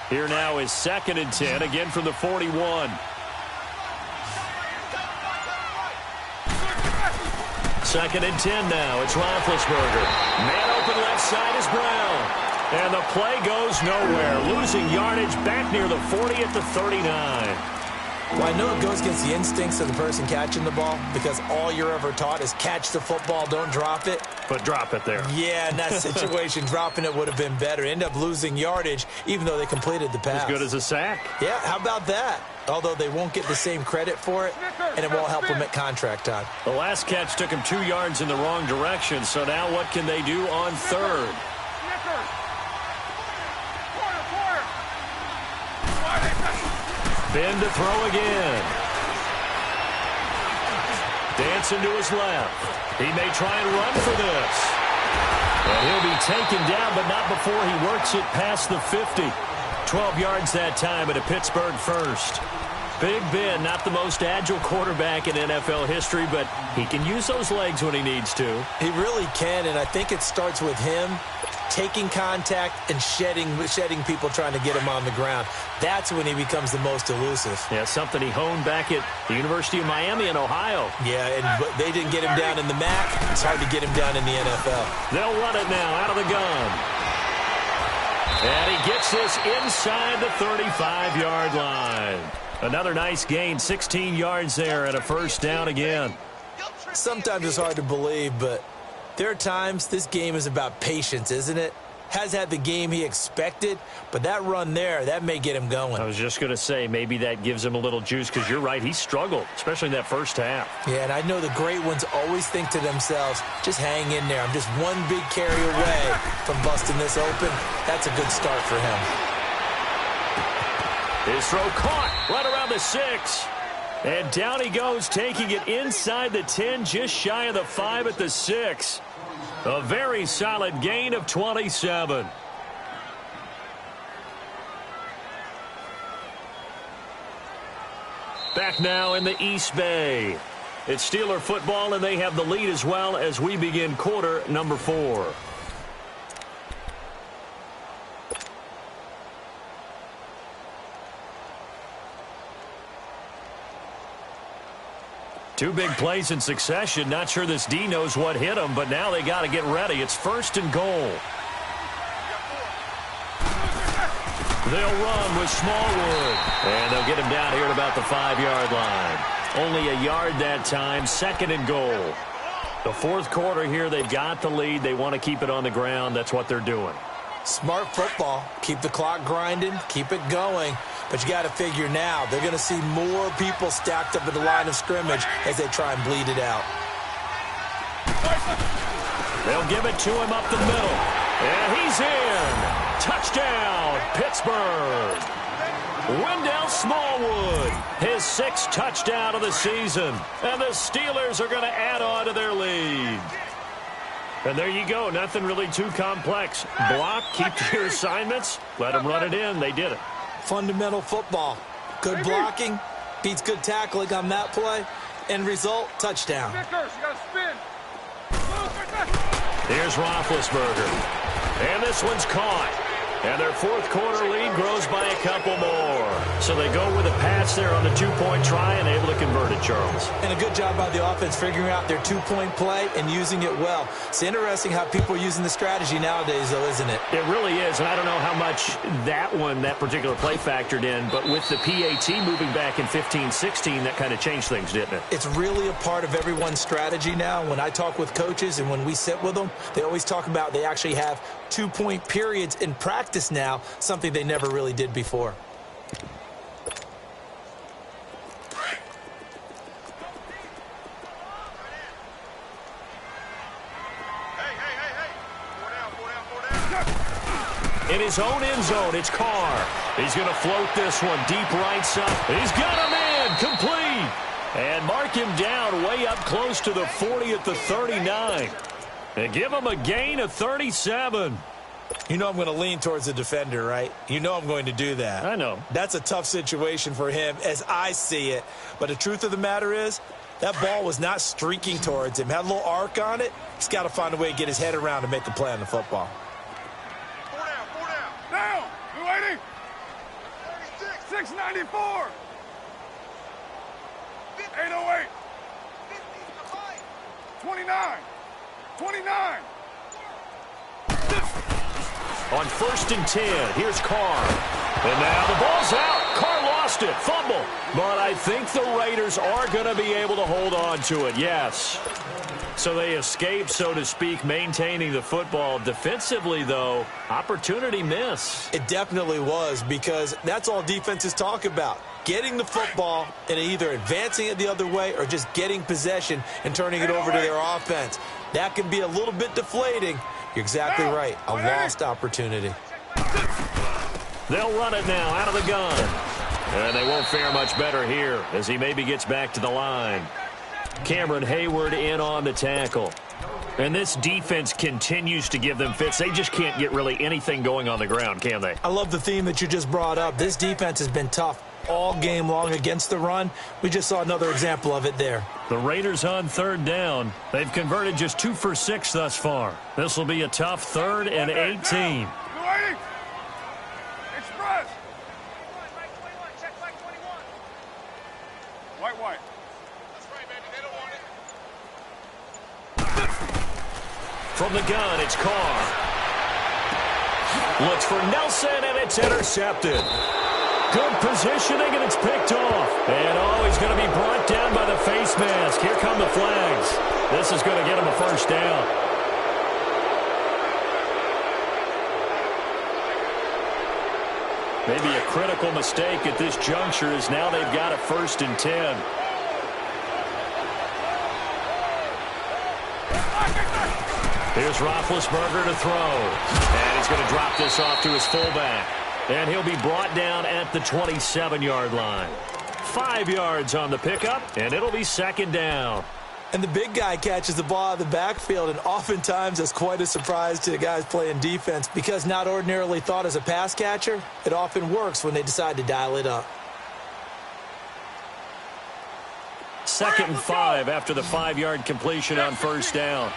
Here now is 2nd and 10, again from the 41. Second and 10 now. It's Roethlisberger. Man open left side is Brown. And the play goes nowhere. Losing yardage back near the 40 at the 39. Well, I know it goes against the instincts of the person catching the ball, because all you're ever taught is catch the football, don't drop it. But drop it there. Yeah, in that situation, dropping it would have been better. End up losing yardage, even though they completed the pass. As good as a sack. Yeah, how about that? Although they won't get the same credit for it, and it won't help them at contract time. The last catch took him 2 yards in the wrong direction, so now what can they do on third? Ben to throw again. Dancing to his left. He may try and run for this. And he'll be taken down, but not before he works it past the 50. 12 yards that time at a Pittsburgh first. Big Ben, not the most agile quarterback in NFL history, but he can use those legs when he needs to. He really can, and I think it starts with him taking contact and shedding people trying to get him on the ground. That's when he becomes the most elusive. Yeah, something he honed back at the University of Miami in Ohio. Yeah, and they didn't get him down in the MAC. It's hard to get him down in the NFL. They'll run it now out of the gun. And he gets this inside the 35-yard line. Another nice gain, 16 yards there and a first down again. Sometimes it's hard to believe, but there are times this game is about patience, isn't it? Has had the game he expected, but that run there, that may get him going. I was just going to say, maybe that gives him a little juice, because you're right, he struggled, especially in that first half. Yeah, and I know the great ones always think to themselves, just hang in there. I'm just one big carry away from busting this open. That's a good start for him. His throw caught right around the 6. And down he goes, taking it inside the 10, just shy of the 5 at the 6. A very solid gain of 27. Back now in the East Bay. It's Steeler football, and they have the lead as well as we begin quarter number 4. Two big plays in succession. Not sure this D knows what hit him, but now they got to get ready. It's 1st and goal. They'll run with Smallwood. And they'll get him down here at about the 5-yard line. Only a yard that time. 2nd and goal. The 4th quarter here, they've got the lead. They want to keep it on the ground. That's what they're doing. Smart football. Keep the clock grinding. Keep it going. But you got to figure now, they're going to see more people stacked up at the line of scrimmage as they try and bleed it out. They'll give it to him up the middle. And he's in. Touchdown, Pittsburgh. Wendell Smallwood, his 6th touchdown of the season. And the Steelers are going to add on to their lead. And there you go. Nothing really too complex. Block, keep to your assignments, let them run it in. They did it. Fundamental football. Good blocking beats good tackling on that play. End result, touchdown. Here's Roethlisberger. And this one's caught. And their fourth quarter lead grows by a couple more. So they go with a pass there on the two-point try and able to convert it, Charles. And a good job by the offense figuring out their two-point play and using it well. It's interesting how people are using the strategy nowadays, though, isn't it? It really is, and I don't know how much that particular play factored in, but with the PAT moving back in 15-16, that kind of changed things, didn't it? It's really a part of everyone's strategy now. When I talk with coaches and when we sit with them, they always talk about they actually have two-point periods in practice now, something they never really did before. In his own end zone, it's Carr. He's going to float this one deep right side. He's got him in, complete. And mark him down way up close to the 40 at the 39. And give him a gain of 37. You know I'm going to lean towards the defender, right? You know I'm going to do that. I know. That's a tough situation for him as I see it. But the truth of the matter is, that ball was not streaking towards him. Had a little arc on it. He's got to find a way to get his head around and make a play on the football. Down! 280! 694! 808! 29! 29! On 1st and 10, here's Carr. And now the ball's out. Carr lost it. Fumble. But I think the Raiders are going to be able to hold on to it, yes. So they escape, so to speak, maintaining the football. Defensively, though, opportunity miss. It definitely was, because that's all defenses talk about. Getting the football and either advancing it the other way or just getting possession and turning it over to their offense. That can be a little bit deflating. You're exactly right. A lost opportunity. They'll run it now out of the gun. And they won't fare much better here as he maybe gets back to the line. Cameron Hayward in on the tackle. And this defense continues to give them fits. They just can't get really anything going on the ground, can they? I love the theme that you just brought up. This defense has been tough all game long against the run. We just saw another example of it there. The Raiders on 3rd down. They've converted just 2 for 6 thus far. This will be a tough 3rd and 18. 280! Express! White. From the gun, it's Carr. Looks for Nelson, and it's intercepted. Good positioning, and it's picked off. And, he's going to be brought down by the face mask. Here come the flags. This is going to get him a first down. Maybe a critical mistake at this juncture is now they've got a 1st and 10. Here's Roethlisberger to throw. And he's going to drop this off to his fullback. And he'll be brought down at the 27-yard line. 5 yards on the pickup, and it'll be 2nd down. And the big guy catches the ball out of the backfield, and oftentimes that's quite a surprise to the guys playing defense because not ordinarily thought as a pass catcher, it often works when they decide to dial it up. 2nd and 5 after the 5-yard completion on 1st down.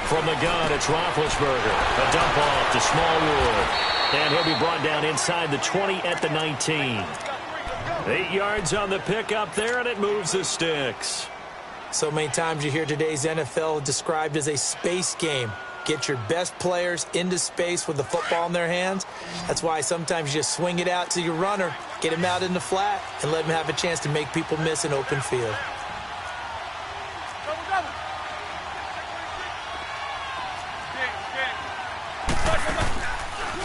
From the gun, it's Roethlisberger. A dump off to Smallwood. And he'll be brought down inside the 20 at the 19. 8 yards on the pickup there, and it moves the sticks. So many times you hear today's NFL described as a space game. Get your best players into space with the football in their hands. That's why sometimes you just swing it out to your runner, get him out in the flat, and let him have a chance to make people miss an open field.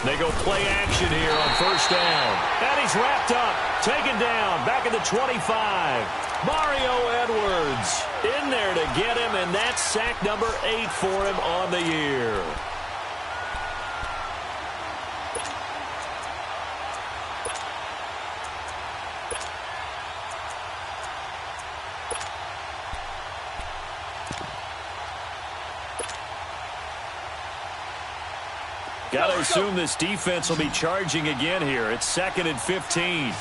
They go play action here on 1st down. And he's wrapped up, taken down, back at the 25. Mario Edwards in there to get him, and that's sack number 8 for him on the year. Got to assume this defense will be charging again here. It's 2nd and 15.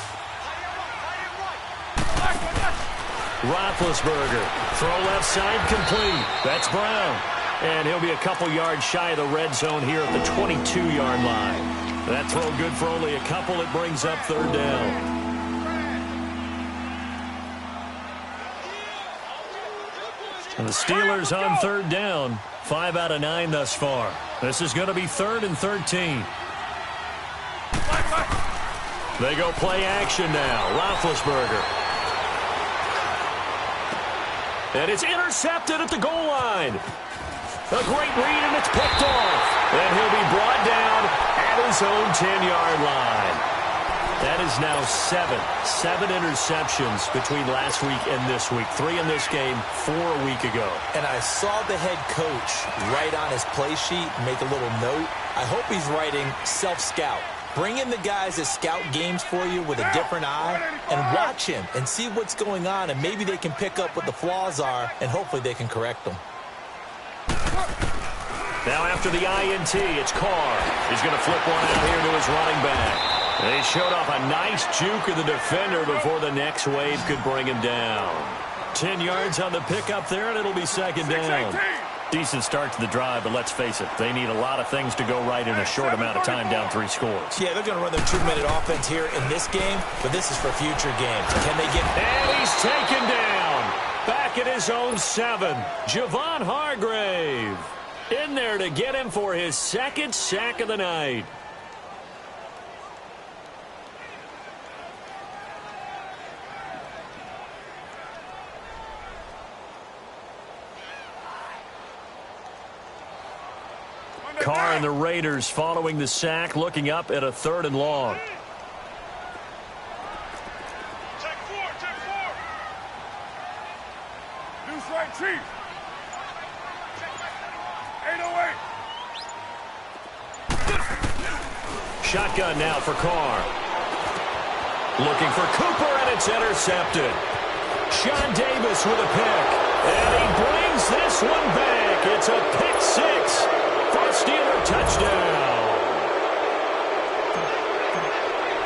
Roethlisberger, throw left side complete. That's Brown. And he'll be a couple yards shy of the red zone here at the 22-yard line. That throw good for only a couple. It brings up third down. And the Steelers on third down. 5 out of 9 thus far. This is going to be 3rd and 13. They go play action now. Roethlisberger. And it's intercepted at the goal line. A great read, and it's picked off. And he'll be brought down at his own 10-yard line. That is now 7 interceptions between last week and this week. 3 in this game, 4 a week ago. And I saw the head coach write on his play sheet, make a little note. I hope he's writing self-scout. Bring in the guys that scout games for you with a different eye and watch him and see what's going on, and maybe they can pick up what the flaws are, and hopefully they can correct them. Now after the INT, it's Carr. He's going to flip one out here to his running back. They showed off a nice juke of the defender before the next wave could bring him down. 10 yards on the pickup there, and it'll be second down. Decent start to the drive, but let's face it, they need a lot of things to go right in a short amount of time, down 3 scores. Yeah, they're going to run their 2-minute offense here in this game, but this is for future games. Can they get... And he's taken down. Back at his own 7. Javon Hargrave in there to get him for his 2nd sack of the night. Carr and the Raiders following the sack, looking up at a 3rd and long. Check 4. Deuce right, Chief. 808. Shotgun now for Carr. Looking for Cooper, and it's intercepted. Sean Davis with a pick. And he brings this one back. It's a pick 6. For a Steeler touchdown.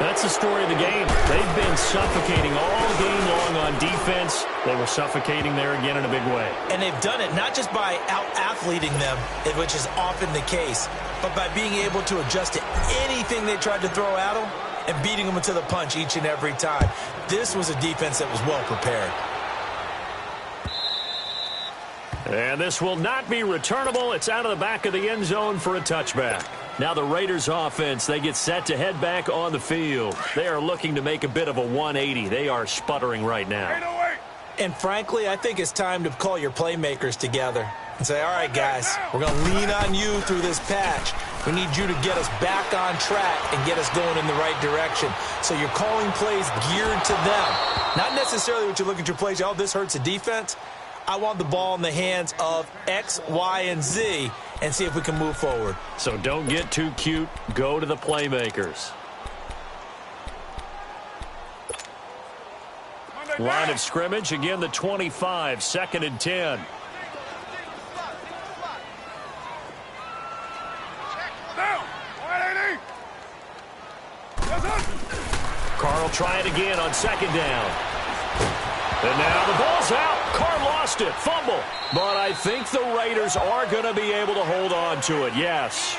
That's the story of the game. They've been suffocating all game long on defense. They were suffocating there again in a big way. And they've done it not just by out-athleting them, which is often the case, but by being able to adjust to anything they tried to throw at them and beating them to the punch each and every time. This was a defense that was well prepared. And this will not be returnable. It's out of the back of the end zone for a touchback. Now the Raiders offense, they get set to head back on the field. They are looking to make a bit of a 180. They are sputtering right now. 808. And frankly, I think it's time to call your playmakers together and say, all right, guys, we're going to lean on you through this patch. We need you to get us back on track and get us going in the right direction. So you're calling plays geared to them. Not necessarily what you look at your plays, oh, this hurts the defense. I want the ball in the hands of X, Y, and Z and see if we can move forward. So don't get too cute. Go to the playmakers. Line of scrimmage, again the 25, 2nd and 10. Down. 180. Yes, sir. Carr will try it again on 2nd down. And now the ball's out. Carr lost it. Fumble. But I think the Raiders are going to be able to hold on to it. Yes.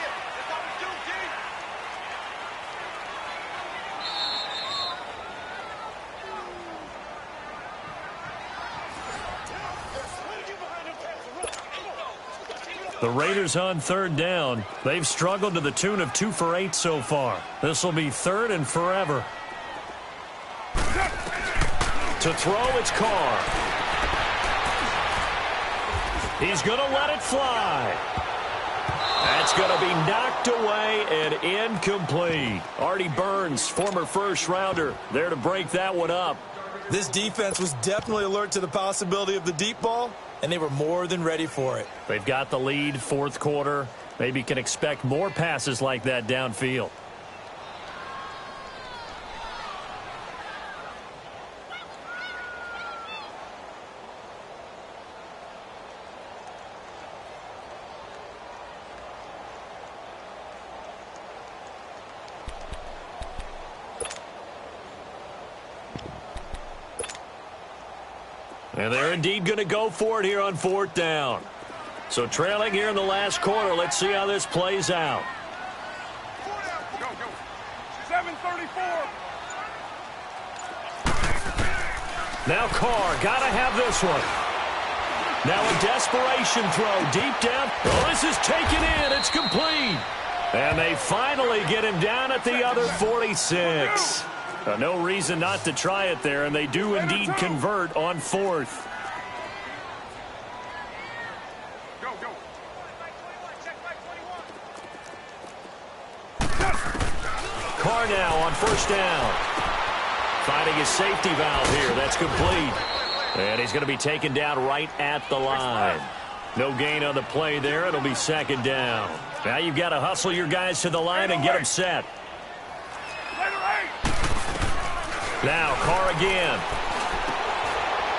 The Raiders on 3rd down. They've struggled to the tune of 2 for 8 so far. This will be 3rd and forever. To throw, it's Carr. He's going to let it fly. That's going to be knocked away and incomplete. Artie Burns, former first-rounder, there to break that one up. This defense was definitely alert to the possibility of the deep ball, and they were more than ready for it. They've got the lead, 4th quarter. Maybe can expect more passes like that downfield. And they're indeed going to go for it here on 4th down. So trailing here in the last quarter. Let's see how this plays out. Go. 7:34. Now Carr, gotta have this one. Now a desperation throw deep down. Oh, this is taken in. It's complete. And they finally get him down at the other 46. No reason not to try it there, and they do indeed convert on fourth. Go. Carr now on first down. Finding his safety valve here. That's complete. And he's going to be taken down right at the line. No gain on the play there. It'll be second down. Now you've got to hustle your guys to the line and get them set. Now Carr again.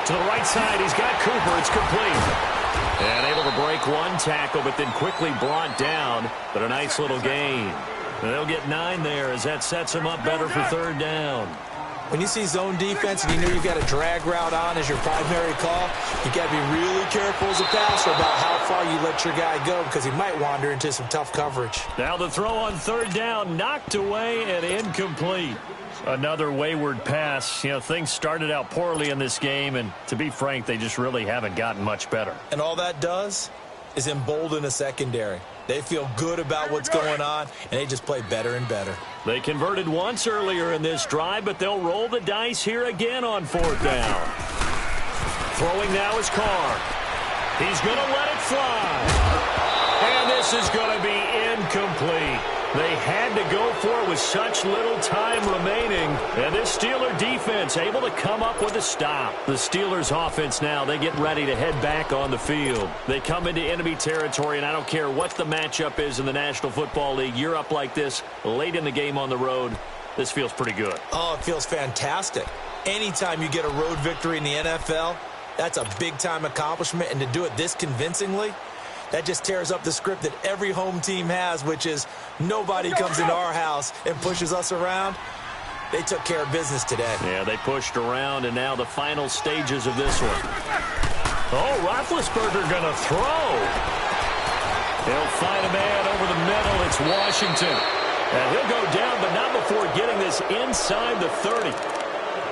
To the right side. He's got Cooper. It's complete. And able to break one tackle, but then quickly brought down. But a nice little gain. They'll get 9 there as that sets them up better for third down. When you see zone defense and you know you've got a drag route on as your primary call, you've got to be really careful as a passer about how far you let your guy go because he might wander into some tough coverage. Now the throw on third down, knocked away and incomplete. Another wayward pass. You know, things started out poorly in this game, and to be frank, they just really haven't gotten much better. And all that does is embolden a secondary. They feel good about what's going on, and they just play better and better. They converted once earlier in this drive, but they'll roll the dice here again on fourth down. Throwing now is Carr. He's going to let it fly. And this is going to be incomplete. They had to go for it with such little time remaining. And this Steeler defense able to come up with a stop. The Steelers offense now, they get ready to head back on the field. They come into enemy territory, and I don't care what the matchup is in the National Football League. You're up like this late in the game on the road. This feels pretty good. Oh, it feels fantastic. Anytime you get a road victory in the NFL, that's a big-time accomplishment. And to do it this convincingly, that just tears up the script that every home team has, which is nobody comes into our house and pushes us around. They took care of business today. Yeah, they pushed around, and now the final stages of this one. Oh, Roethlisberger going to throw. He'll find a man over the middle. It's Washington. And he'll go down, but not before getting this inside the 30.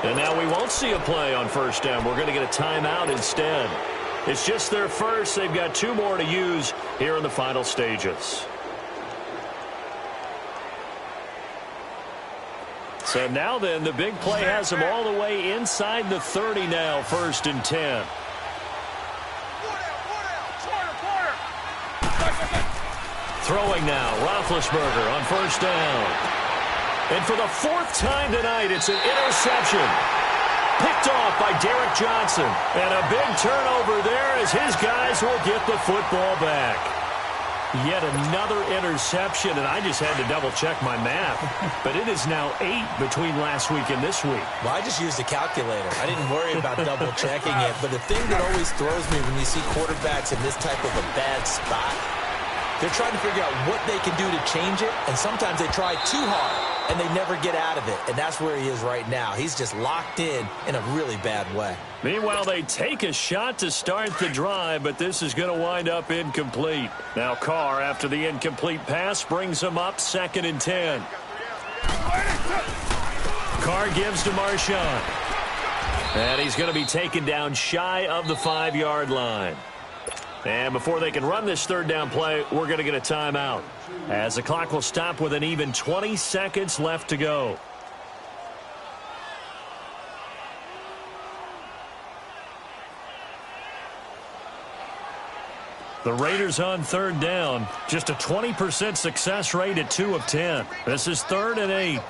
And now we won't see a play on first down. We're going to get a timeout instead. It's just their first. They've got 2 more to use here in the final stages. So now then, the big play has them all the way inside the 30 now, 1st and 10. Throwing now, Roethlisberger on first down. And for the 4th time tonight, it's an interception. Picked off by Derek Johnson. And a big turnover there as his guys will get the football back. Yet another interception, and I just had to double-check my math. But it is now 8 between last week and this week. Well, I just used a calculator. I didn't worry about double-checking it. But the thing that always throws me when you see quarterbacks in this type of a bad spot, they're trying to figure out what they can do to change it, and sometimes they try too hard, and they never get out of it. And that's where he is right now. He's just locked in a really bad way. Meanwhile, they take a shot to start the drive, but this is going to wind up incomplete. Now Carr, after the incomplete pass, brings him up 2nd and 10. Carr gives to Marshawn. And he's going to be taken down shy of the 5-yard line. And before they can run this 3rd down play, we're going to get a timeout, as the clock will stop with an even 20 seconds left to go. The Raiders on 3rd down, just a 20% success rate at 2 of 10. This is 3rd and 8.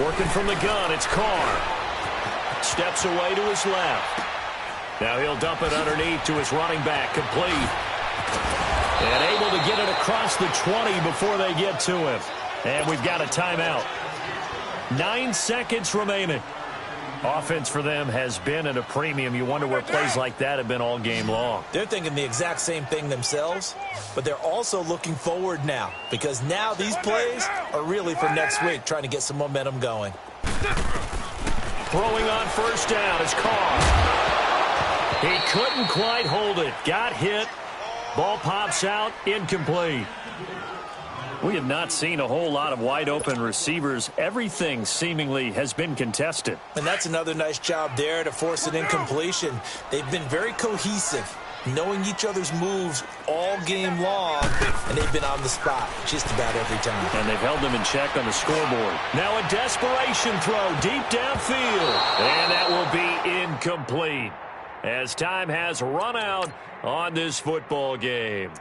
Working from the gun, it's Carr. Steps away to his left. Now he'll dump it underneath to his running back, complete. And able to get it across the 20 before they get to him. And we've got a timeout. 9 seconds remaining. Offense for them has been at a premium. You wonder where plays like that have been all game long. They're thinking the exact same thing themselves, but they're also looking forward now, because now these plays are really for next week, trying to get some momentum going. Throwing on first down is Carr. He couldn't quite hold it. Got hit. Ball pops out. Incomplete. We have not seen a whole lot of wide-open receivers. Everything seemingly has been contested. And that's another nice job there to force an incompletion. They've been very cohesive, knowing each other's moves all game long, and they've been on the spot just about every time. And they've held them in check on the scoreboard. Now a desperation throw deep downfield. And that will be incomplete as time has run out on this football game.